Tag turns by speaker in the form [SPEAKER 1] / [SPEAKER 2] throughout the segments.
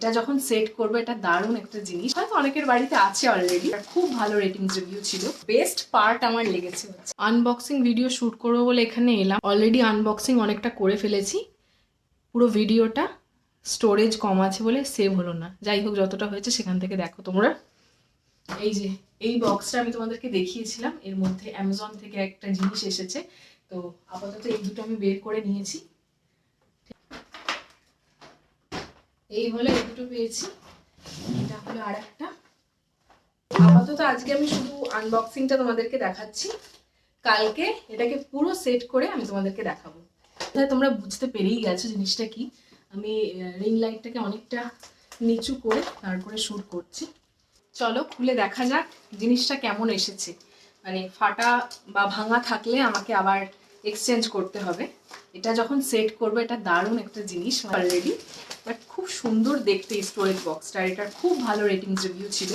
[SPEAKER 1] এটা যখন সেট করবো, এটা দারুণ একটা জিনিস, হয়তো অনেকের বাড়িতে আছে অলরেডি। খুব ভালো রেটিংস রিভিউ ছিল। বেস্ট পার্ট আমার লেগেছে হচ্ছে আনবক্সিং ভিডিও শুট করবো বলে এখানে এলাম। অলরেডি আনবক্সিং অনেকটা করে ফেলেছি, পুরো ভিডিওটা স্টোরেজ কম আছে বলে সেভ হলো না। যাই হোক, যতটা হয়েছে সেখান থেকে দেখো তোমরা। এই যে এই বক্সটা আমি তোমাদেরকে দেখিয়েছিলাম, এর মধ্যে অ্যামাজন থেকে একটা জিনিস এসেছে। তো আপাতত এই দুটো আমি বের করে নিয়েছি। এই হলো এই দুটো পেয়েছি, এটা হলো আর একটা। আপাতত আজকে আমি শুধু আনবক্সিংটা তোমাদেরকে দেখাচ্ছি, কালকে এটাকে পুরো সেট করে আমি তোমাদেরকে দেখাবো। তোমরা বুঝতে পেরেই গেছো জিনিসটা কি। আমি রিং লাইটটাকে অনেকটা নিচু করে তারপরে শুট করছি। চলো খুলে দেখা যাক জিনিসটা কেমন এসেছে। মানে ফাটা বা ভাঙা থাকলে আমাকে আবার এক্সচেঞ্জ করতে হবে। এটা যখন সেট করবো, এটা দারুণ একটা জিনিস অলরেডি, বাট খুব সুন্দর দেখতে স্টোরেজ বক্সটা। এটার খুব ভালো রেটিংস রিভিউ ছিল।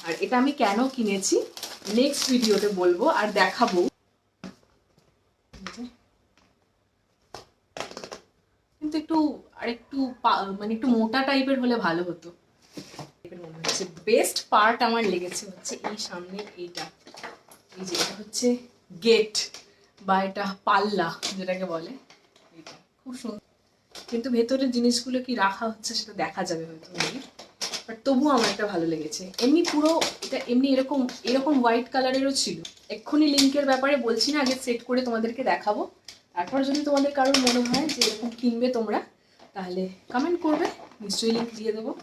[SPEAKER 1] আর এটা আমি কেন কিনেছি নেক্সট ভিডিওতে বলবো আর দেখাবো। কিন্তু একটু আরেকটু মানে একটু মোটা টাইপের হলে ভালো হতো। বেস্ট পার্ট আমার লেগেছে হচ্ছে এই সামনে এইটা, এই যে এটা হচ্ছে গেট বা এটা পাল্লা যেটাকে বলে, এটা খুব সুন্দর। কিন্তু ভেতরের জিনিসগুলো কি রাখা হচ্ছে সেটা দেখা যাবে হয়তো, বাট তবুও আমার একটা ভালো লেগেছে। এমনি পুরো এটা এমনি এরকম এরকম হোয়াইট কালারেরও ছিল। এক্ষুনি লিঙ্কের ব্যাপারে বলছি না, আগে সেট করে তোমাদেরকে দেখাবো। তারপর যদি তোমাদের কারোর মনে হয় যে এরকম কিনবে তোমরা, তাহলে কমেন্ট করবে, নিশ্চয়ই লিঙ্ক দিয়ে দেবো।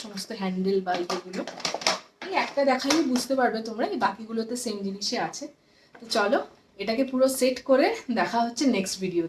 [SPEAKER 1] সমস্ত হ্যান্ডেল বা এগুলো এই একটা দেখালেই বুঝতে পারবে তোমরা, এই বাকিগুলোতে সেম জিনিসই আছে। তো চলো এটাকে পুরো সেট করে দেখা হচ্ছে নেক্সট ভিডিওতে।